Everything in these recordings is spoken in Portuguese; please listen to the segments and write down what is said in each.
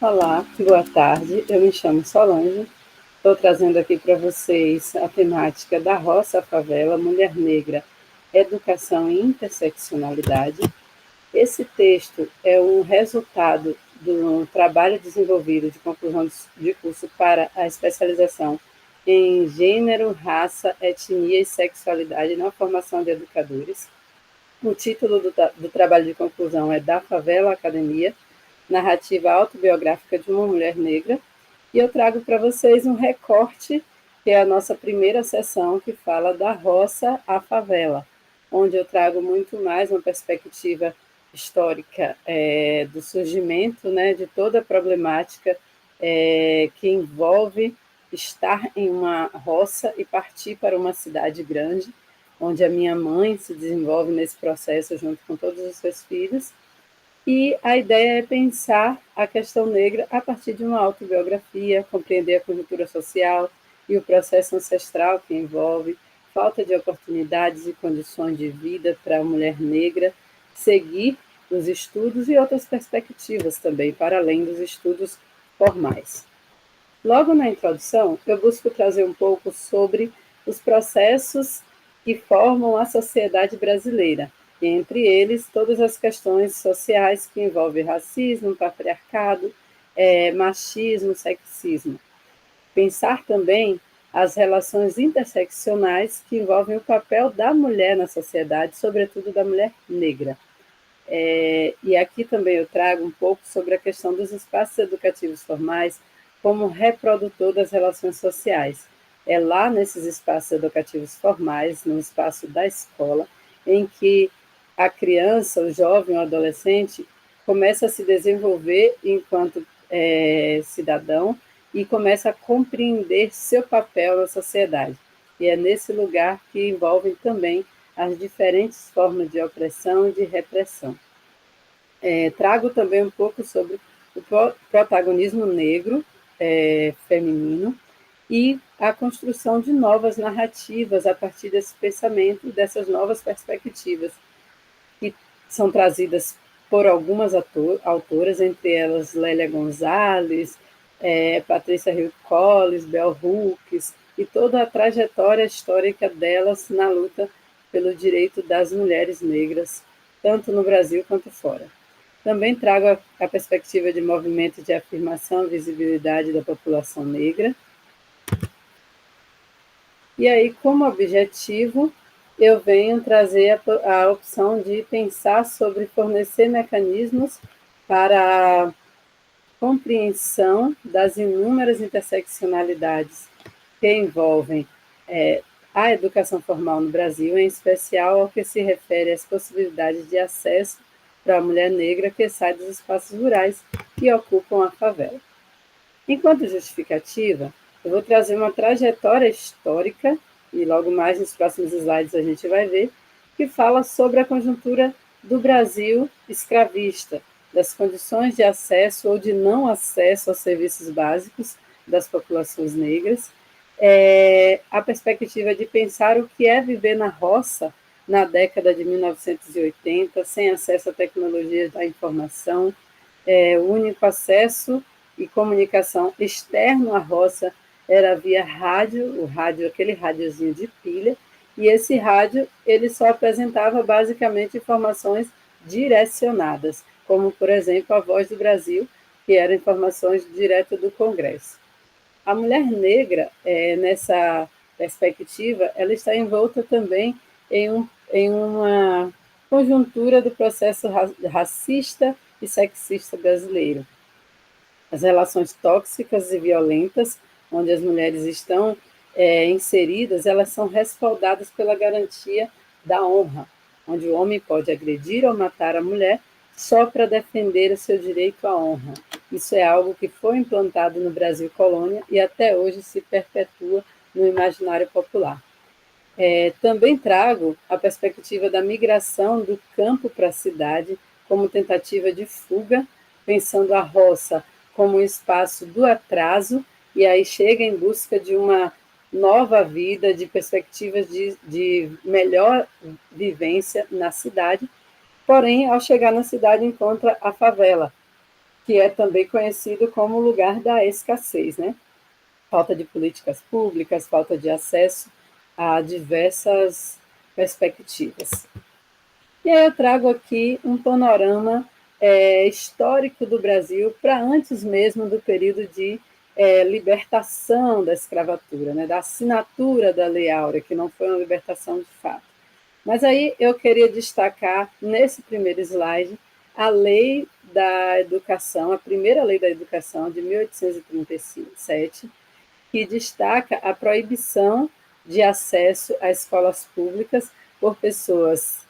Olá, boa tarde. Eu me chamo Solange. Estou trazendo aqui para vocês a temática da roça à favela, mulher negra, educação e interseccionalidade. Esse texto é um resultado do trabalho desenvolvido de conclusão de curso para a especialização em gênero, raça, etnia e sexualidade na formação de educadores. O título do trabalho de conclusão é Da Favela à Academia, narrativa autobiográfica de uma mulher negra, e eu trago para vocês um recorte, que é a nossa primeira sessão, que fala da roça à favela, onde eu trago muito mais uma perspectiva histórica do surgimento, né, de toda a problemática que envolve estar em uma roça e partir para uma cidade grande, onde a minha mãe se desenvolve nesse processo junto com todos os seus filhos, e a ideia é pensar a questão negra a partir de uma autobiografia, compreender a conjuntura social e o processo ancestral que envolve falta de oportunidades e condições de vida para a mulher negra seguir os estudos e outras perspectivas também, para além dos estudos formais. Logo na introdução, eu busco trazer um pouco sobre os processos que formam a sociedade brasileira, e entre eles todas as questões sociais que envolvem racismo, patriarcado, machismo, sexismo. Pensar também as relações interseccionais que envolvem o papel da mulher na sociedade, sobretudo da mulher negra. E aqui também eu trago um pouco sobre a questão dos espaços educativos formais como reprodutor das relações sociais. É lá nesses espaços educativos formais, no espaço da escola, em que a criança, o jovem, o adolescente começa a se desenvolver enquanto cidadão e começa a compreender seu papel na sociedade. E é nesse lugar que envolvem também as diferentes formas de opressão e de repressão. Trago também um pouco sobre o protagonismo negro, feminino, e a construção de novas narrativas a partir desse pensamento, dessas novas perspectivas, que são trazidas por algumas autoras, entre elas Lélia Gonzalez, Patrícia Hill Collins, Bell Hooks, e toda a trajetória histórica delas na luta pelo direito das mulheres negras, tanto no Brasil quanto fora. Também trago a perspectiva de movimento de afirmação e visibilidade da população negra. E aí, como objetivo, eu venho trazer a opção de pensar sobre fornecer mecanismos para a compreensão das inúmeras interseccionalidades que envolvem a educação formal no Brasil, em especial ao que se refere às possibilidades de acesso para a mulher negra que sai dos espaços rurais e ocupam a favela. Enquanto justificativa, eu vou trazer uma trajetória histórica, e logo mais nos próximos slides a gente vai ver, que fala sobre a conjuntura do Brasil escravista, das condições de acesso ou de não acesso aos serviços básicos das populações negras, a perspectiva de pensar o que é viver na roça na década de 1980, sem acesso à tecnologia da informação, o único acesso e comunicação externo à roça era via rádio, o rádio, aquele rádiozinho de pilha, e esse rádio ele só apresentava basicamente informações direcionadas, como, por exemplo, a Voz do Brasil, que eram informações direto do Congresso. A mulher negra, nessa perspectiva, ela está envolta também em uma conjuntura do processo racista e sexista brasileiro. As relações tóxicas e violentas, onde as mulheres estão inseridas, elas são respaldadas pela garantia da honra, onde o homem pode agredir ou matar a mulher só para defender o seu direito à honra. Isso é algo que foi implantado no Brasil colônia e até hoje se perpetua no imaginário popular. Também trago a perspectiva da migração do campo para a cidade como tentativa de fuga, pensando a roça como um espaço do atraso, e aí chega em busca de uma nova vida, de perspectivas de melhor vivência na cidade, porém, ao chegar na cidade, encontra a favela, que é também conhecido como lugar da escassez, né? Falta de políticas públicas, falta de acesso a diversas perspectivas. E aí eu trago aqui um panorama histórico do Brasil para antes mesmo do período de libertação da escravatura, né, da assinatura da Lei Áurea, que não foi uma libertação de fato. Mas aí eu queria destacar, nesse primeiro slide, a Lei da Educação, a primeira Lei da Educação, de 1837, que destaca a proibição de acesso a escolas públicas por pessoas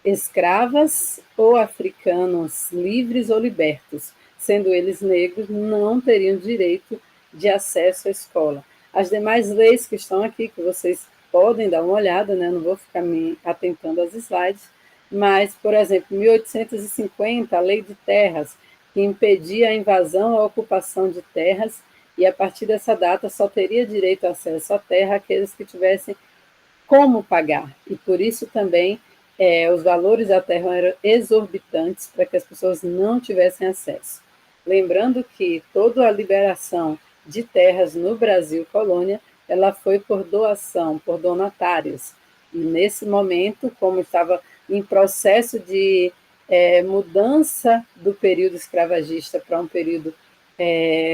escravas ou africanos livres ou libertos, sendo eles negros, não teriam direito de acesso à escola. As demais leis que estão aqui, que vocês podem dar uma olhada, né? Não vou ficar me atentando às slides, mas, por exemplo, 1850, a Lei de Terras, que impedia a invasão ou ocupação de terras, e a partir dessa data só teria direito a acesso à terra aqueles que tivessem como pagar, e por isso também os valores da terra eram exorbitantes para que as pessoas não tivessem acesso. Lembrando que toda a liberação de terras no Brasil colônia, ela foi por doação, por donatários. E nesse momento, como estava em processo de mudança do período escravagista para um período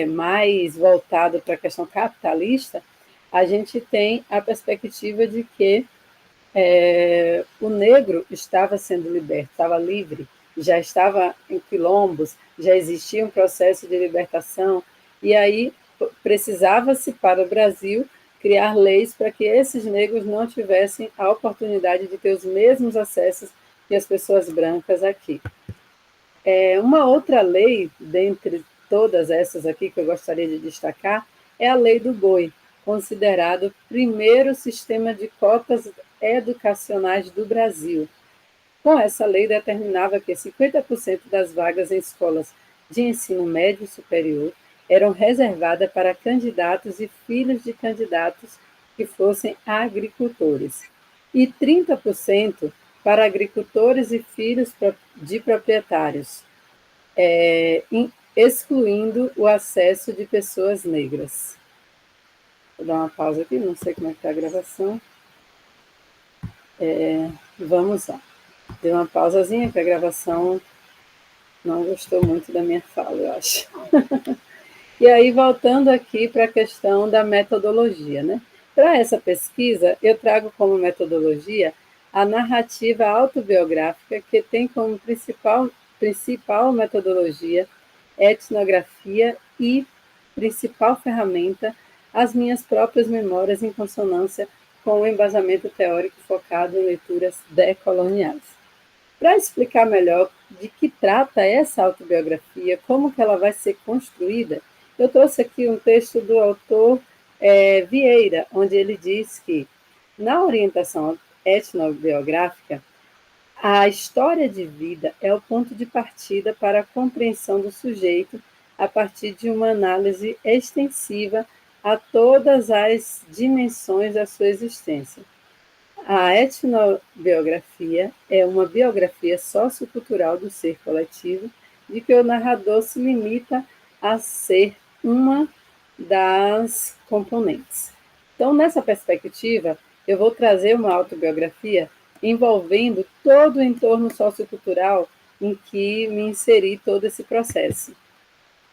mais voltado para a questão capitalista, a gente tem a perspectiva de que o negro estava sendo liberto, estava livre, já estava em quilombos, já existia um processo de libertação, e aí precisava-se para o Brasil criar leis para que esses negros não tivessem a oportunidade de ter os mesmos acessos que as pessoas brancas aqui. Uma outra lei, dentre todas essas aqui que eu gostaria de destacar, é a lei do boi, considerado o primeiro sistema de cotas educacionais do Brasil. Com essa lei, determinava que 50% das vagas em escolas de ensino médio e superior eram reservadas para candidatos e filhos de candidatos que fossem agricultores, e 30% para agricultores e filhos de proprietários, excluindo o acesso de pessoas negras. Vou dar uma pausa aqui, não sei como é que está a gravação. Vamos lá. Dei uma pausazinha, que a gravação não gostou muito da minha fala, eu acho. E aí, voltando aqui para a questão da metodologia, né? Para essa pesquisa, eu trago como metodologia a narrativa autobiográfica, que tem como principal metodologia etnografia e principal ferramenta as minhas próprias memórias em consonância com o embasamento teórico focado em leituras decoloniais. Para explicar melhor de que trata essa autobiografia, como que ela vai ser construída, eu trouxe aqui um texto do autor Vieira, onde ele diz que, na orientação etnobiográfica, a história de vida é o ponto de partida para a compreensão do sujeito a partir de uma análise extensiva a todas as dimensões da sua existência. A etnobiografia é uma biografia sociocultural do ser coletivo, de que o narrador se limita a ser uma das componentes. Então, nessa perspectiva, eu vou trazer uma autobiografia envolvendo todo o entorno sociocultural em que me inseri todo esse processo.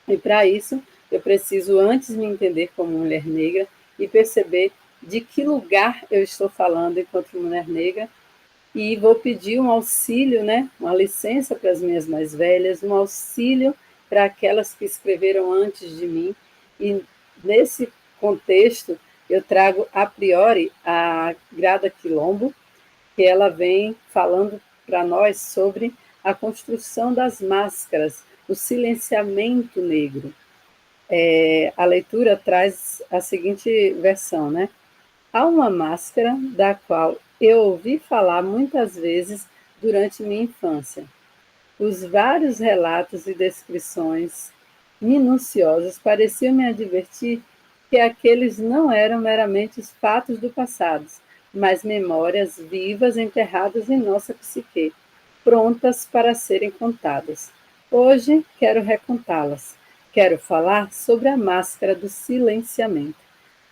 E para isso, eu preciso antes me entender como mulher negra e perceber de que lugar eu estou falando enquanto mulher negra, e vou pedir um auxílio, né, uma licença para as minhas mais velhas, um auxílio para aquelas que escreveram antes de mim, e nesse contexto eu trago a priori a Grada Quilombo, que ela vem falando para nós sobre a construção das máscaras, o silenciamento negro. A leitura traz a seguinte versão, né? Há uma máscara da qual eu ouvi falar muitas vezes durante minha infância. Os vários relatos e descrições minuciosas pareciam me advertir que aqueles não eram meramente os fatos do passado, mas memórias vivas enterradas em nossa psique, prontas para serem contadas. Hoje quero recontá-las. Quero falar sobre a máscara do silenciamento.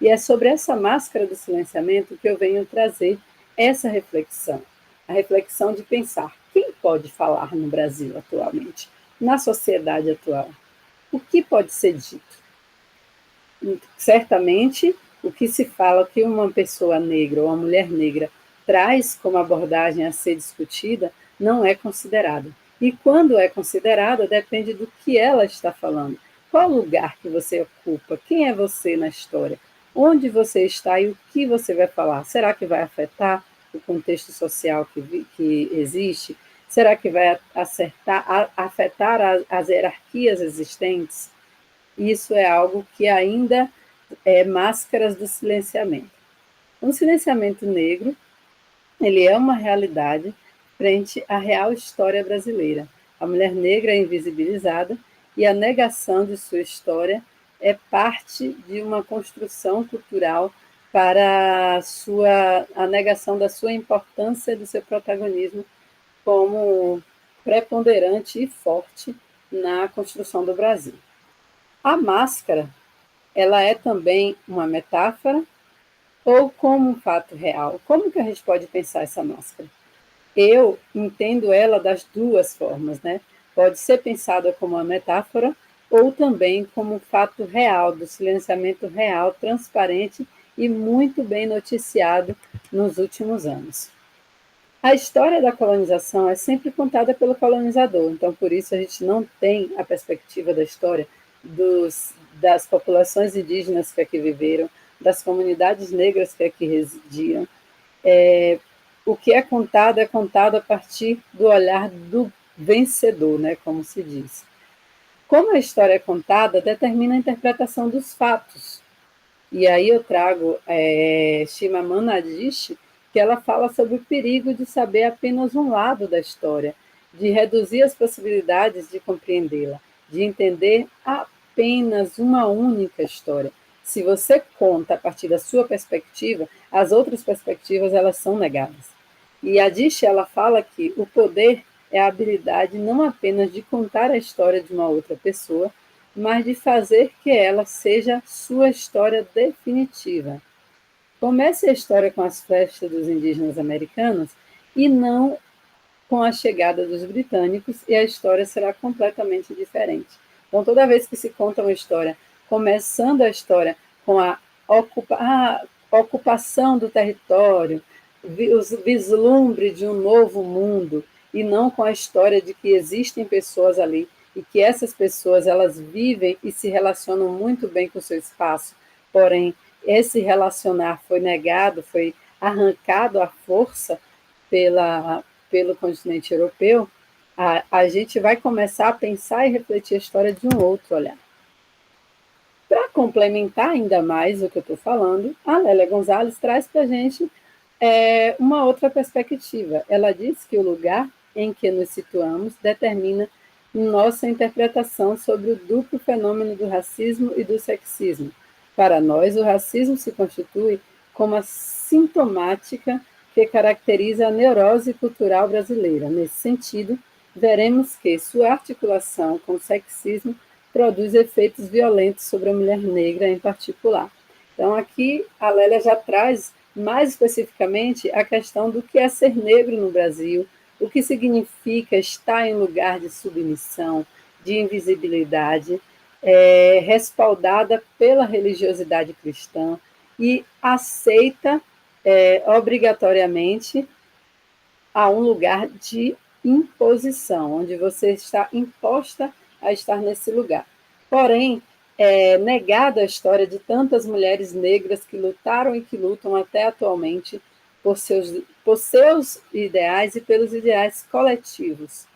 E é sobre essa máscara do silenciamento que eu venho trazer essa reflexão. A reflexão de pensar quem pode falar no Brasil atualmente, na sociedade atual. O que pode ser dito? Certamente, o que se fala que uma pessoa negra ou uma mulher negra traz como abordagem a ser discutida não é considerada. E quando é considerada, depende do que ela está falando. Qual lugar que você ocupa? Quem é você na história? Onde você está e o que você vai falar? Será que vai afetar o contexto social que existe? Será que vai afetar as hierarquias existentes? Isso é algo que ainda é máscaras do silenciamento. O silenciamento negro, ele é uma realidade frente à real história brasileira. A mulher negra é invisibilizada e a negação de sua história é parte de uma construção cultural para a negação da sua importância e do seu protagonismo como preponderante e forte na construção do Brasil. A máscara, ela é também uma metáfora ou como um fato real? Como que a gente pode pensar essa máscara? Eu entendo ela das duas formas, né? Pode ser pensada como uma metáfora ou também como um fato real, do silenciamento real, transparente e muito bem noticiado nos últimos anos. A história da colonização é sempre contada pelo colonizador, então por isso a gente não tem a perspectiva da história das populações indígenas que aqui viveram, das comunidades negras que aqui residiam. O que é contado a partir do olhar do vencedor, né, como se diz. Como a história é contada, determina a interpretação dos fatos. E aí eu trago Chimamanda Adichie, que ela fala sobre o perigo de saber apenas um lado da história, de reduzir as possibilidades de compreendê-la, de entender apenas uma única história. Se você conta a partir da sua perspectiva, as outras perspectivas elas são negadas. E a Adichie ela fala que o poder é a habilidade não apenas de contar a história de uma outra pessoa, mas de fazer que ela seja sua história definitiva. Comece a história com as festas dos indígenas americanos e não com a chegada dos britânicos, e a história será completamente diferente. Então, toda vez que se conta uma história, começando a história com a ocupação do território, o vislumbre de um novo mundo, e não com a história de que existem pessoas ali e que essas pessoas elas vivem e se relacionam muito bem com o seu espaço, porém esse relacionar foi negado, foi arrancado à força pelo continente europeu, a gente vai começar a pensar e refletir a história de um outro olhar. Para complementar ainda mais o que eu estou falando, a Lélia Gonzalez traz para a gente uma outra perspectiva. Ela diz que o lugar em que nos situamos determina nossa interpretação sobre o duplo fenômeno do racismo e do sexismo. Para nós, o racismo se constitui como a sintomática que caracteriza a neurose cultural brasileira. Nesse sentido, veremos que sua articulação com o sexismo produz efeitos violentos sobre a mulher negra em particular. Então, aqui a Lélia já traz mais especificamente a questão do que é ser negro no Brasil, o que significa estar em lugar de submissão, de invisibilidade, respaldada pela religiosidade cristã e aceita obrigatoriamente a um lugar de imposição, onde você está imposta a estar nesse lugar. Porém, é negada a história de tantas mulheres negras que lutaram e que lutam até atualmente por seus ideais e pelos ideais coletivos.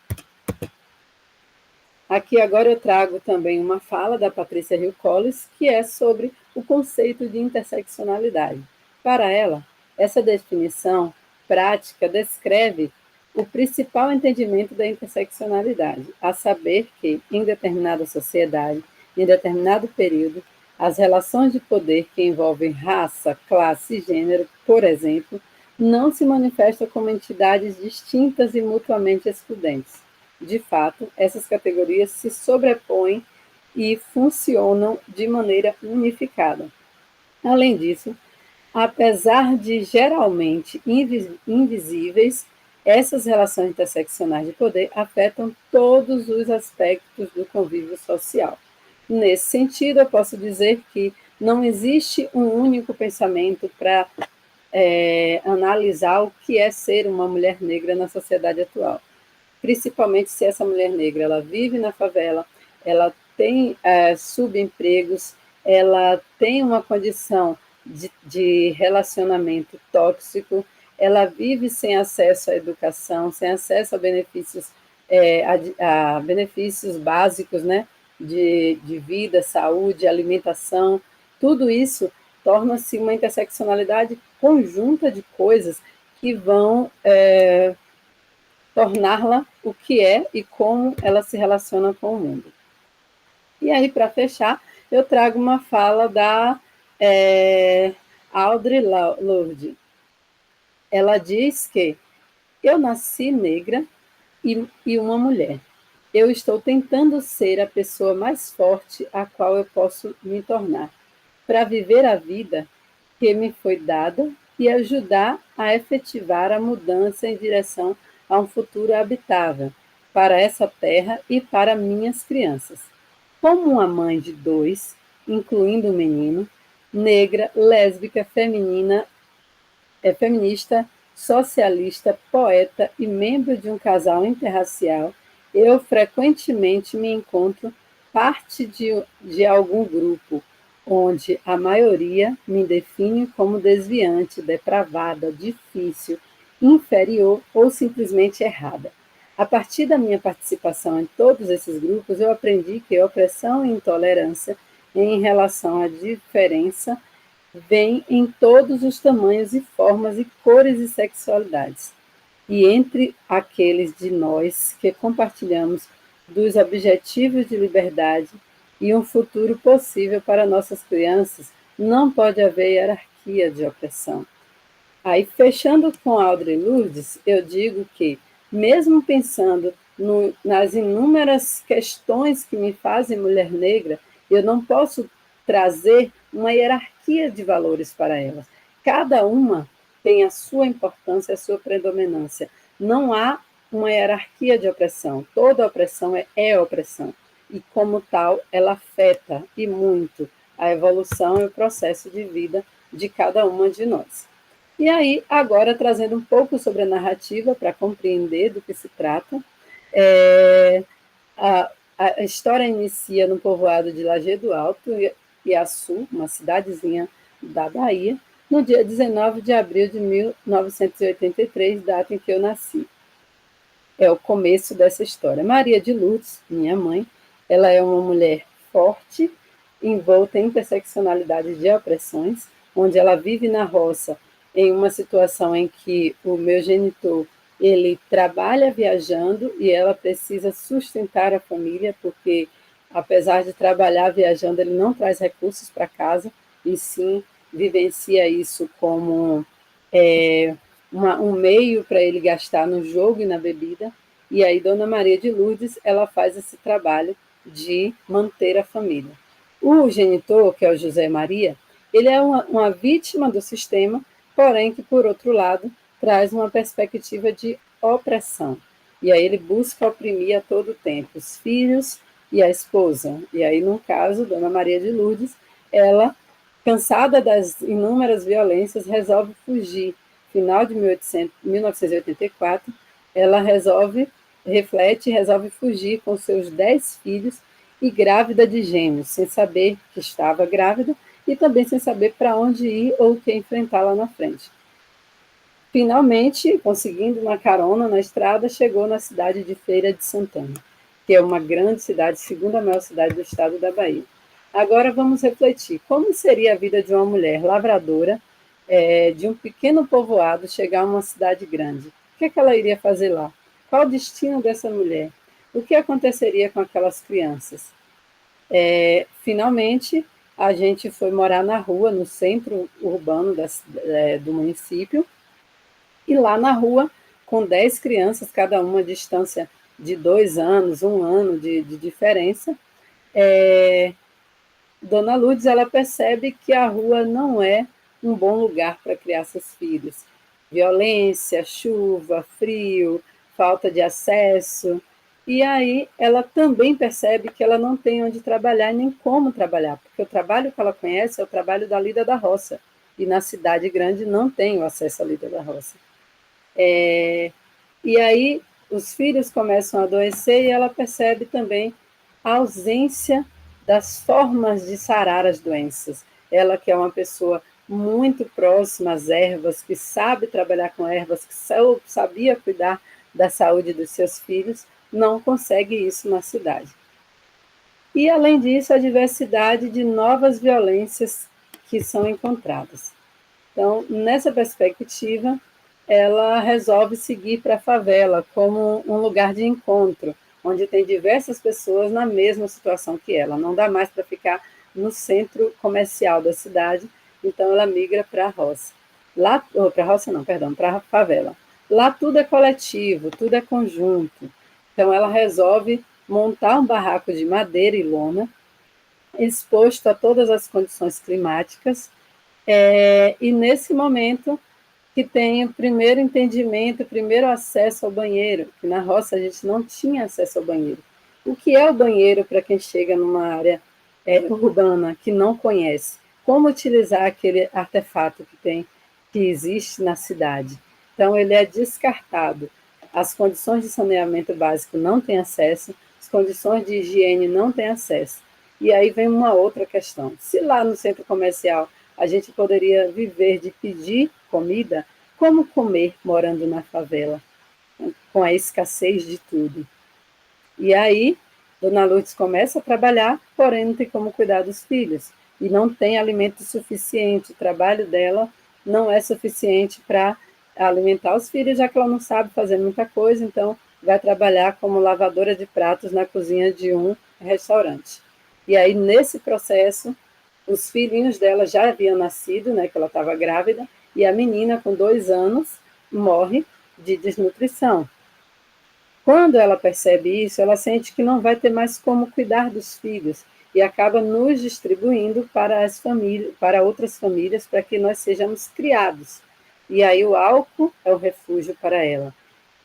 Aqui agora eu trago também uma fala da Patrícia Hill Collins, que é sobre o conceito de interseccionalidade. Para ela, essa definição prática descreve o principal entendimento da interseccionalidade, a saber que, em determinada sociedade, em determinado período, as relações de poder que envolvem raça, classe e gênero, por exemplo, não se manifestam como entidades distintas e mutuamente excludentes. De fato, essas categorias se sobrepõem e funcionam de maneira unificada. Além disso, apesar de geralmente invisíveis, essas relações interseccionais de poder afetam todos os aspectos do convívio social. Nesse sentido, eu posso dizer que não existe um único pensamento para analisar o que é ser uma mulher negra na sociedade atual. Principalmente se essa mulher negra ela vive na favela, ela tem subempregos, ela tem uma condição de relacionamento tóxico, ela vive sem acesso à educação, sem acesso a benefícios, a benefícios básicos, né, de vida, saúde, alimentação. Tudo isso torna-se uma interseccionalidade conjunta de coisas que vão torná-la o que é e como ela se relaciona com o mundo. E aí, para fechar, eu trago uma fala da Audre Lorde. Ela diz que eu nasci negra e uma mulher. Eu estou tentando ser a pessoa mais forte a qual eu posso me tornar, para viver a vida que me foi dada e ajudar a efetivar a mudança em direção a um futuro habitável para essa terra e para minhas crianças. Como uma mãe de dois, incluindo um menino, negra, lésbica, feminista, socialista, poeta e membro de um casal interracial, eu frequentemente me encontro parte de algum grupo, onde a maioria me define como desviante, depravada, difícil, inferior ou simplesmente errada. A partir da minha participação em todos esses grupos, eu aprendi que opressão e intolerância em relação à diferença vem em todos os tamanhos e formas e cores e sexualidades. E entre aqueles de nós que compartilhamos dos objetivos de liberdade e um futuro possível para nossas crianças, não pode haver hierarquia de opressão. Aí, fechando com Audre Lorde, eu digo que, mesmo pensando nas inúmeras questões que me fazem mulher negra, eu não posso trazer uma hierarquia de valores para elas. Cada uma tem a sua importância, a sua predominância. Não há uma hierarquia de opressão. Toda opressão é opressão. E, como tal, ela afeta, e muito, a evolução e o processo de vida de cada uma de nós. E aí, agora, trazendo um pouco sobre a narrativa, para compreender do que se trata, a história inicia no povoado de Lajeado Alto, Iaçu, uma cidadezinha da Bahia, no dia 19 de abril de 1983, data em que eu nasci. É o começo dessa história. Maria de Lourdes, minha mãe, ela é uma mulher forte, envolta em interseccionalidade de opressões, onde ela vive na roça, em uma situação em que o meu genitor ele trabalha viajando e ela precisa sustentar a família, porque apesar de trabalhar viajando, ele não traz recursos para casa, e sim vivencia isso como um meio para ele gastar no jogo e na bebida. E aí Dona Maria de Lourdes, ela faz esse trabalho de manter a família. O genitor, que é o José Maria, ele é uma vítima do sistema, porém que, por outro lado, traz uma perspectiva de opressão. E aí ele busca oprimir a todo tempo os filhos e a esposa. E aí, no caso, Dona Maria de Lourdes, ela, cansada das inúmeras violências, resolve fugir. Final de 1984, ela reflete e resolve fugir com seus 10 filhos e grávida de gêmeos, sem saber que estava grávida e também sem saber para onde ir ou o que enfrentar lá na frente. Finalmente, conseguindo uma carona na estrada, chegou na cidade de Feira de Santana, que é uma grande cidade, segunda maior cidade do estado da Bahia. Agora vamos refletir, como seria a vida de uma mulher lavradora, de um pequeno povoado, chegar a uma cidade grande? O que é que ela iria fazer lá? Qual o destino dessa mulher? O que aconteceria com aquelas crianças? Finalmente, a gente foi morar na rua, no centro urbano do município, e lá na rua, com 10 crianças, cada uma a distância de 2 anos, 1 ano de diferença, Dona Lourdes, ela percebe que a rua não é um bom lugar para criar seus filhos. Violência, chuva, frio, falta de acesso. E aí ela também percebe que ela não tem onde trabalhar nem como trabalhar, porque o trabalho que ela conhece é o trabalho da lida da roça. E na cidade grande não tem o acesso à lida da roça. E aí os filhos começam a adoecer e ela percebe também a ausência das formas de sarar as doenças. Ela que é uma pessoa muito próxima às ervas, que sabe trabalhar com ervas, que sabia cuidar da saúde dos seus filhos, não consegue isso na cidade. E, além disso, a diversidade de novas violências que são encontradas. Então, nessa perspectiva, ela resolve seguir para a favela como um lugar de encontro, onde tem diversas pessoas na mesma situação que ela. Não dá mais para ficar no centro comercial da cidade, então ela migra para a roça. Lá, para a roça não, perdão, para a favela. Lá tudo é coletivo, tudo é conjunto. Então ela resolve montar um barraco de madeira e lona, exposto a todas as condições climáticas, e nesse momento que tem o primeiro entendimento, o primeiro acesso ao banheiro, que na roça a gente não tinha acesso ao banheiro. O que é o banheiro para quem chega numa área urbana que não conhece? Como utilizar aquele artefato que existe na cidade? Então ele é descartado. As condições de saneamento básico não têm acesso, as condições de higiene não têm acesso. E aí vem uma outra questão. Se lá no centro comercial a gente poderia viver de pedir comida, como comer morando na favela, com a escassez de tudo? E aí, Dona Lourdes começa a trabalhar, porém não tem como cuidar dos filhos. E não tem alimento suficiente. O trabalho dela não é suficiente para alimentar os filhos, já que ela não sabe fazer muita coisa, então vai trabalhar como lavadora de pratos na cozinha de um restaurante. E aí, nesse processo, os filhinhos dela já haviam nascido, né, que ela estava grávida, e a menina, com 2 anos, morre de desnutrição. Quando ela percebe isso, ela sente que não vai ter mais como cuidar dos filhos e acaba nos distribuindo para as famílias, para outras famílias, para que nós sejamos criados. E aí o álcool é o refúgio para ela.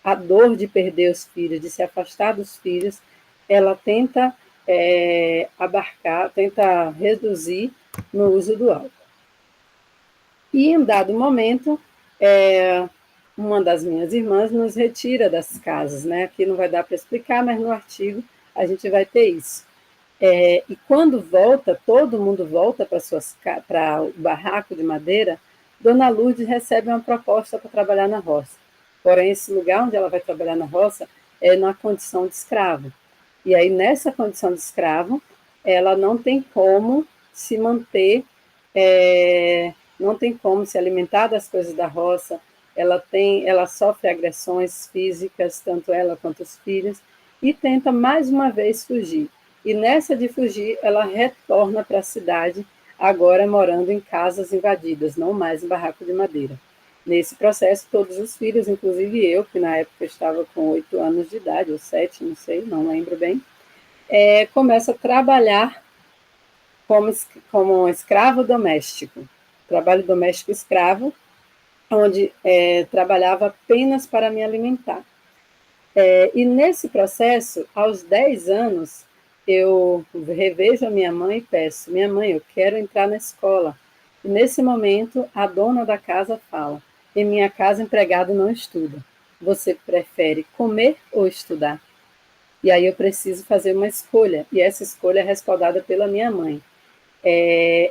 A dor de perder os filhos, de se afastar dos filhos, ela tenta abarcar, tenta reduzir no uso do álcool. E em dado momento, uma das minhas irmãs nos retira das casas, né? Aqui não vai dar para explicar, mas no artigo a gente vai ter isso. E quando volta, todo mundo volta para o barraco de madeira, Dona Lourdes recebe uma proposta para trabalhar na roça. Porém, esse lugar onde ela vai trabalhar na roça é na condição de escravo. E aí, nessa condição de escravo, ela não tem como se manter, não tem como se alimentar das coisas da roça, ela sofre agressões físicas, tanto ela quanto os filhos, e tenta mais uma vez fugir. E nessa de fugir, ela retorna para a cidade, agora morando em casas invadidas, não mais em barraco de madeira. Nesse processo, todos os filhos, inclusive eu, que na época estava com 8 anos de idade, ou 7, não sei, não lembro bem, começa a trabalhar como escravo doméstico, trabalho doméstico escravo, onde trabalhava apenas para me alimentar. E nesse processo, aos 10 anos, eu revejo a minha mãe e peço: minha mãe, eu quero entrar na escola. E nesse momento, a dona da casa fala: em minha casa, empregado não estuda. Você prefere comer ou estudar? E aí eu preciso fazer uma escolha, e essa escolha é respaldada pela minha mãe.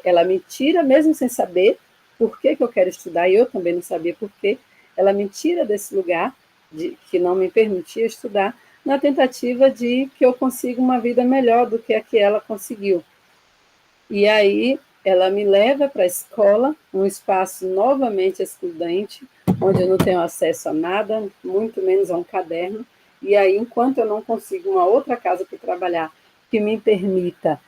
Ela me tira, mesmo sem saber por que eu quero estudar, e eu também não sabia por quê, ela me tira desse lugar que não me permitia estudar, na tentativa de que eu consiga uma vida melhor do que a que ela conseguiu. E aí ela me leva para a escola, um espaço novamente excludente, onde eu não tenho acesso a nada, muito menos a um caderno. E aí, enquanto eu não consigo uma outra casa para trabalhar que me permita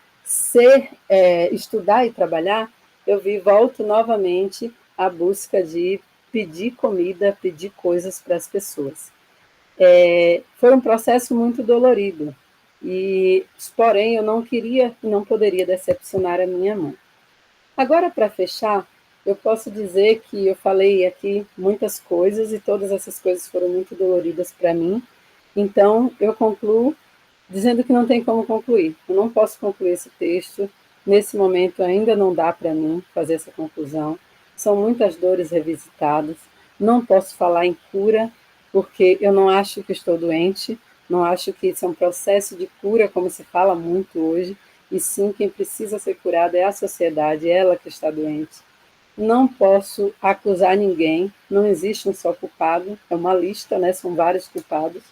estudar e trabalhar, eu volto novamente à busca de pedir comida, pedir coisas para as pessoas. Foi um processo muito dolorido, porém eu não queria e não poderia decepcionar a minha mãe. Agora, para fechar, eu posso dizer que eu falei aqui muitas coisas e todas essas coisas foram muito doloridas para mim, então eu concluo dizendo que não tem como concluir. Eu não posso concluir esse texto. Nesse momento ainda não dá para mim fazer essa conclusão. São muitas dores revisitadas. Não posso falar em cura, porque eu não acho que estou doente, não acho que isso é um processo de cura, como se fala muito hoje, e sim, quem precisa ser curado é a sociedade, é ela que está doente. Não posso acusar ninguém, não existe um só culpado, é uma lista, né? São vários culpados.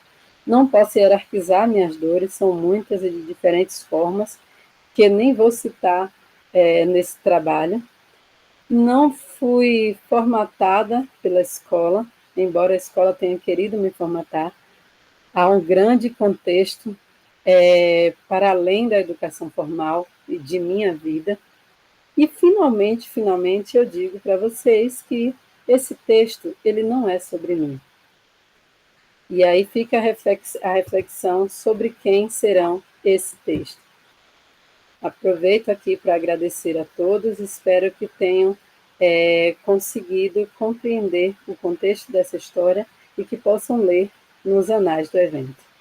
Não posso hierarquizar minhas dores, são muitas e de diferentes formas, que nem vou citar nesse trabalho. Não fui formatada pela escola, embora a escola tenha querido me formatar. Há um grande contexto para além da educação formal e de minha vida. E finalmente eu digo para vocês que esse texto ele não é sobre mim. E aí fica a reflexão sobre quem serão esse texto. Aproveito aqui para agradecer a todos, espero que tenham conseguido compreender o contexto dessa história e que possam ler nos anais do evento.